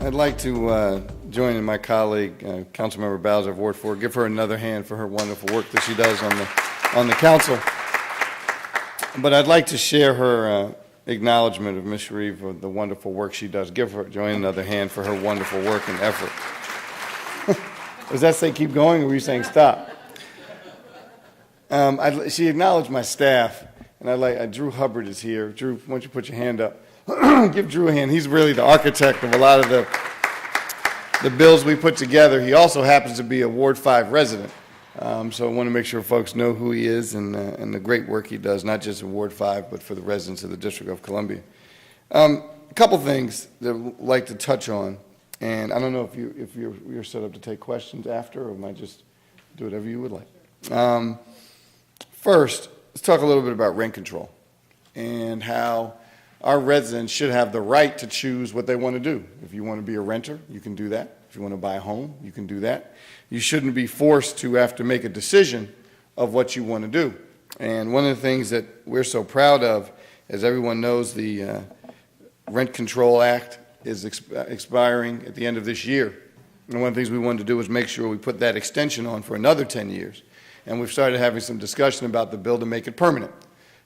I'd like to join in my colleague, Councilmember Bowser of Ward 4, give her another hand for her wonderful work that she does on the council. But I'd like to share her acknowledgement of Ms. Sharif for the wonderful work she does. Join another hand for her wonderful work and effort. Does that say keep going, or were you saying stop? She acknowledged my staff, and Drew Hubbard is here. Drew, why don't you put your hand up? Give Drew a hand. He's really the architect of a lot of the bills we put together. He also happens to be a Ward 5 resident. So I want to make sure folks know who he is and the great work he does, not just in Ward 5, but for the residents of the District of Columbia. A couple things that I'd like to touch on, and I don't know if you're set up to take questions after, or might just do whatever you would like. First, let's talk a little bit about rent control and how our residents should have the right to choose what they want to do. If you want to be a renter, you can do that. If you want to buy a home, you can do that. You shouldn't be forced to have to make a decision of what you want to do. And one of the things that we're so proud of, as everyone knows, the Rent Control Act is expiring at the end of this year. And one of the things we wanted to do was make sure we put that extension on for another 10 years. And we've started having some discussion about the bill to make it permanent.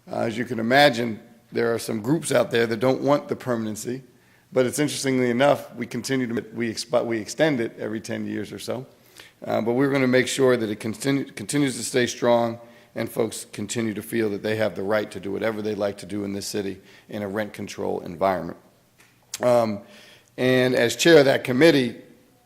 As you can imagine, there are some groups out there that don't want the permanency, but it's interestingly enough, we extend it every 10 years or so. But we're going to make sure that it continues to stay strong and folks continue to feel that they have the right to do whatever they like to do in this city in a rent control environment. And as chair of that committee,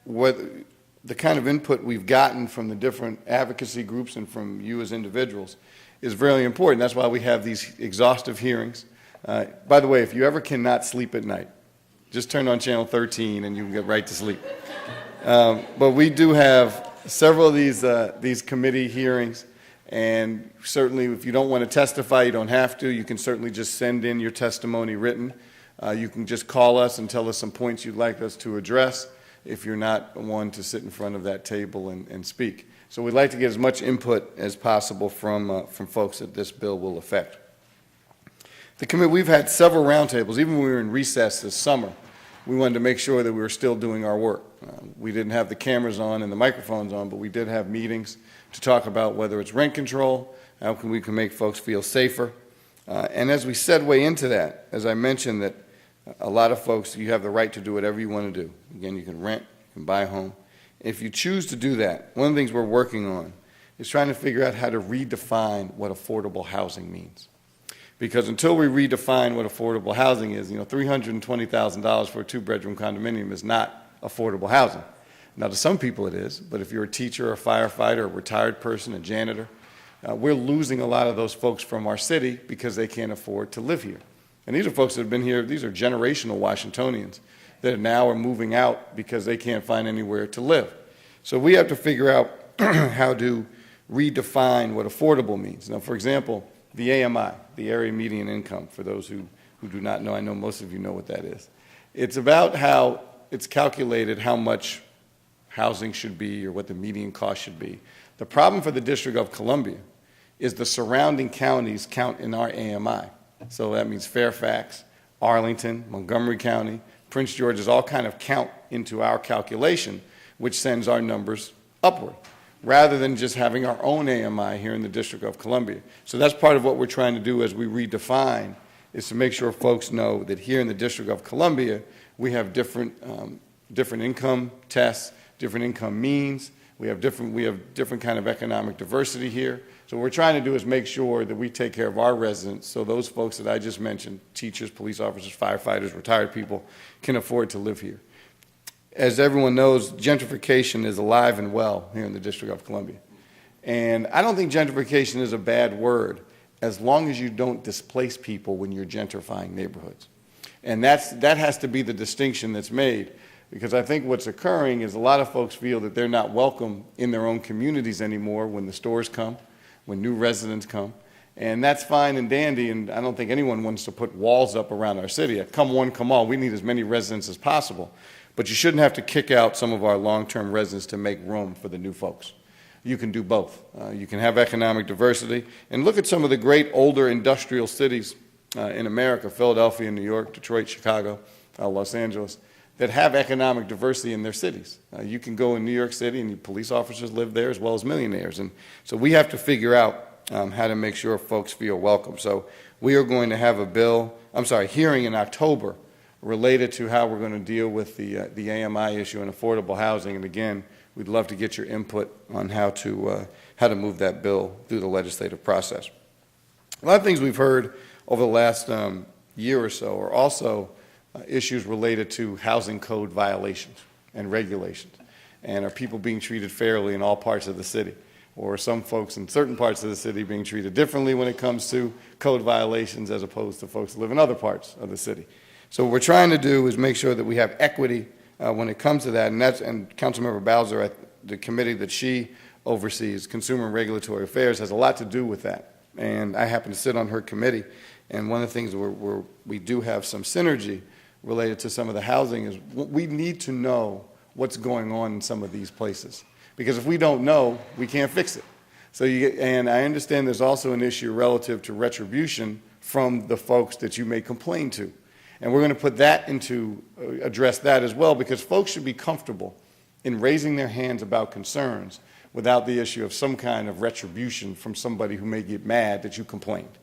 the kind of input we've gotten from the different advocacy groups and from you as individuals is very important. That's why we have these exhaustive hearings. By the way, if you ever cannot sleep at night, just turn on channel 13 and you can get right to sleep. But we do have several of these committee hearings, and certainly if you don't want to testify, you don't have to. You can certainly just send in your testimony written. You can just call us and tell us some points you'd like us to address if you're not one to sit in front of that table and speak. So we'd like to get as much input as possible from folks that this bill will affect. We've had several roundtables. Even when we were in recess this summer, we wanted to make sure that we were still doing our work. We didn't have the cameras on and the microphones on, but we did have meetings to talk about whether it's rent control, how we can make folks feel safer. And as we segue into that, as I mentioned, that a lot of folks, you have the right to do whatever you want to do. Again, you can rent, you can buy a home. If you choose to do that, one of the things we're working on is trying to figure out how to redefine what affordable housing means. Because until we redefine what affordable housing is, $320,000 for a two-bedroom condominium is not affordable housing. Now, to some people it is, but if you're a teacher, a firefighter, a retired person, a janitor, we're losing a lot of those folks from our city because they can't afford to live here. And these are folks that have been here, these are generational Washingtonians that now are moving out because they can't find anywhere to live. So we have to figure out how to redefine what affordable means. Now, for example, the AMI, the area median income, for those who do not know, I know most of you know what that is. It's about how it's calculated how much housing should be or what the median cost should be. The problem for the District of Columbia is the surrounding counties count in our AMI. So that means Fairfax, Arlington, Montgomery County, Prince George's all kind of count into our calculation, which sends our numbers upward, rather than just having our own AMI here in the District of Columbia. So that's part of what we're trying to do as we redefine, is to make sure folks know that here in the District of Columbia, we have different income tests, different income means. We have different kind of economic diversity here. So what we're trying to do is make sure that we take care of our residents, so those folks that I just mentioned, teachers, police officers, firefighters, retired people, can afford to live here. As everyone knows, gentrification is alive and well here in the District of Columbia. And I don't think gentrification is a bad word as long as you don't displace people when you're gentrifying neighborhoods. And that has to be the distinction that's made, because I think what's occurring is a lot of folks feel that they're not welcome in their own communities anymore when the stores come, when new residents come. And that's fine and dandy, and I don't think anyone wants to put walls up around our city. Come one, come all. We need as many residents as possible. But you shouldn't have to kick out some of our long-term residents to make room for the new folks. You can do both. You can have economic diversity. And look at some of the great older industrial cities in America, Philadelphia, New York, Detroit, Chicago, Los Angeles. that have economic diversity in their cities. You can go in New York City and police officers live there as well as millionaires. And so we have to figure out how to make sure folks feel welcome. So we are going to have a hearing in October related to how we're going to deal with the AMI issue and affordable housing. And again, we'd love to get your input on how to move that bill through the legislative process. A lot of things we've heard over the last year or so are also issues related to housing code violations and regulations. And are people being treated fairly in all parts of the city? Or some folks in certain parts of the city being treated differently when it comes to code violations as opposed to folks who live in other parts of the city? So what we're trying to do is make sure that we have equity when it comes to that. And Councilmember Bowser, at the committee that she oversees, Consumer and Regulatory Affairs, has a lot to do with that. And I happen to sit on her committee. And one of the things where we do have some synergy related to some of the housing is we need to know what's going on in some of these places. Because if we don't know, we can't fix it. So and I understand there's also an issue relative to retribution from the folks that you may complain to. And we're going to put that address that as well, because folks should be comfortable in raising their hands about concerns without the issue of some kind of retribution from somebody who may get mad that you complained.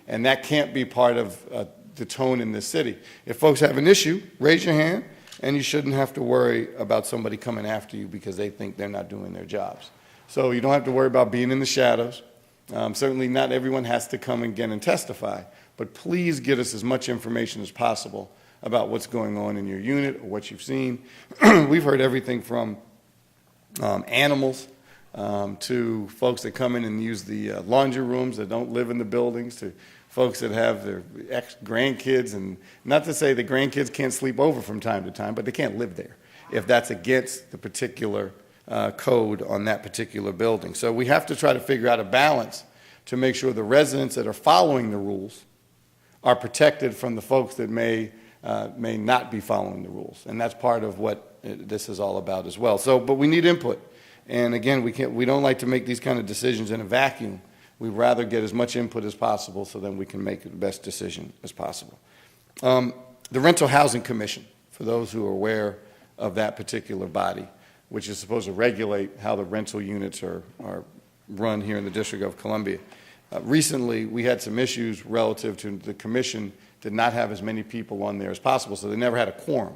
And that can't be part of the tone in this city. If folks have an issue, raise your hand, and you shouldn't have to worry about somebody coming after you because they think they're not doing their jobs. So you don't have to worry about being in the shadows. Certainly not everyone has to come again and testify, but please get us as much information as possible about what's going on in your unit or what you've seen. We've heard everything from animals to folks that come in and use the laundry rooms that don't live in the buildings, to folks that have their grandkids, and not to say the grandkids can't sleep over from time to time, but they can't live there if that's against the particular code on that particular building. So we have to try to figure out a balance to make sure the residents that are following the rules are protected from the folks that may not be following the rules. And that's part of what this is all about as well. So, but we need input. And again, we don't like to make these kind of decisions in a vacuum. We'd rather get as much input as possible so then we can make the best decision as possible. The Rental Housing Commission, for those who are aware of that particular body, which is supposed to regulate how the rental units are run here in the District of Columbia. Recently, we had some issues relative to the commission did not have as many people on there as possible, so they never had a quorum.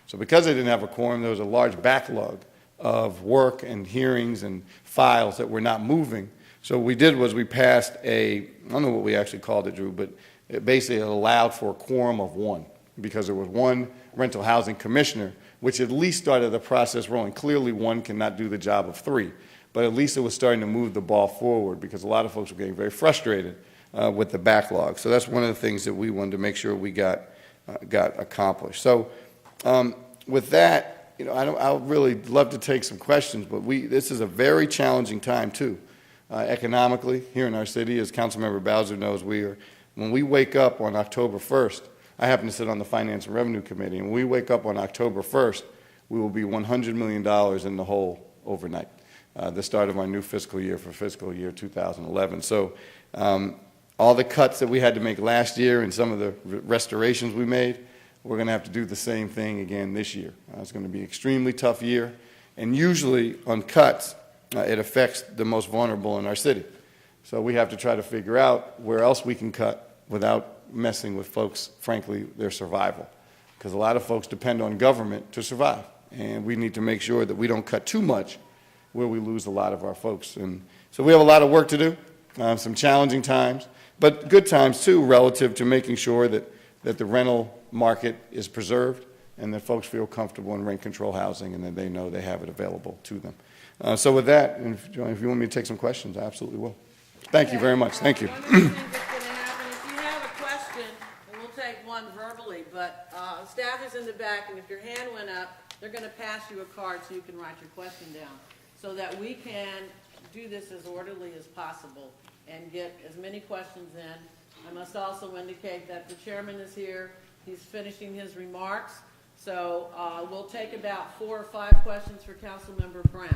So because they didn't have a quorum, there was a large backlog of work and hearings and files that were not moving. So what we did was we passed I don't know what we actually called it, Drew, but it basically allowed for a quorum of one, because there was one rental housing commissioner, which at least started the process rolling. Clearly one cannot do the job of three, but at least it was starting to move the ball forward, because a lot of folks were getting very frustrated with the backlog. So that's one of the things that we wanted to make sure we got accomplished. So with that, I would really love to take some questions, but this is a very challenging time too. Economically, here in our city, as Councilmember Bowser knows, when we wake up on October 1st, I happen to sit on the Finance and Revenue Committee, and when we wake up on October 1st, we will be $100 million in the hole overnight, the start of our new fiscal year for fiscal year 2011. So all the cuts that we had to make last year and some of the restorations we made, we're going to have to do the same thing again this year. It's going to be an extremely tough year, and usually on cuts, it affects the most vulnerable in our city. So we have to try to figure out where else we can cut without messing with folks, frankly, their survival. Because a lot of folks depend on government to survive. And we need to make sure that we don't cut too much where we lose a lot of our folks. And so we have a lot of work to do, some challenging times, but good times too, relative to making sure that the rental market is preserved and that folks feel comfortable in rent control housing and that they know they have it available to them. So with that, and if you want me to take some questions, I absolutely will. Thank you very much. Thank you. One of the things that's going to happen, if you have a question, and we'll take one verbally, but staff is in the back, and if your hand went up, they're going to pass you a card so you can write your question down, so that we can do this as orderly as possible and get as many questions in. I must also indicate that the chairman is here. He's finishing his remarks. So we'll take about 4 or 5 questions for Councilmember Brown,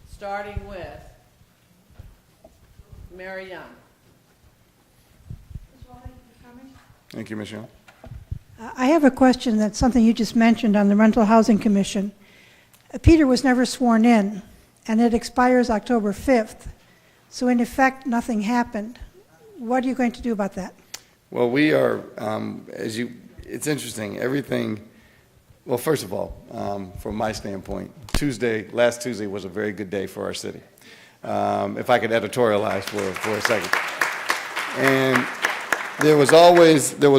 starting with Mary Young. Ms. Wally, for coming. Thank you, Ms. Young. I have a question that's something you just mentioned on the Rental Housing Commission. Peter was never sworn in, and it expires October 5th. So in effect, nothing happened. What are you going to do about that? Well, we are, it's interesting, everything, well, first of all, from my standpoint, last Tuesday was a very good day for our city. If I could editorialize for a second. And there was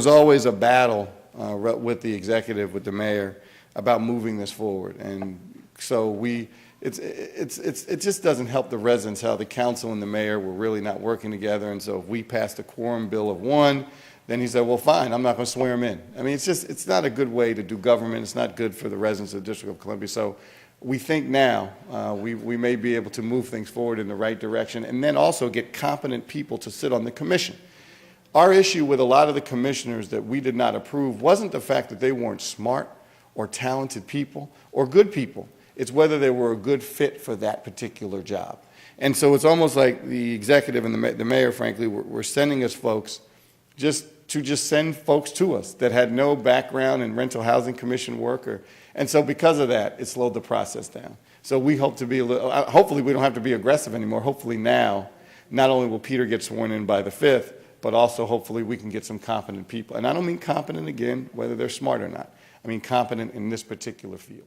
always a battle with the executive, with the mayor, about moving this forward. And so it just doesn't help the residents how the council and the mayor were really not working together. And so if we passed a quorum bill of one, then he said, well, fine, I'm not going to swear him in. I mean, it's not a good way to do government. It's not good for the residents of the District of Columbia. So we think now we may be able to move things forward in the right direction and then also get competent people to sit on the commission. Our issue with a lot of the commissioners that we did not approve wasn't the fact that they weren't smart or talented people or good people. It's whether they were a good fit for that particular job. And so it's almost like the executive and the mayor, frankly, were sending us folks just send folks to us that had no background in rental housing commission work. And so because of that, it slowed the process down. So we hope to be hopefully we don't have to be aggressive anymore. Hopefully now, not only will Peter get sworn in by the 5th, but also hopefully we can get some competent people. And I don't mean competent, again, whether they're smart or not. I mean competent in this particular field.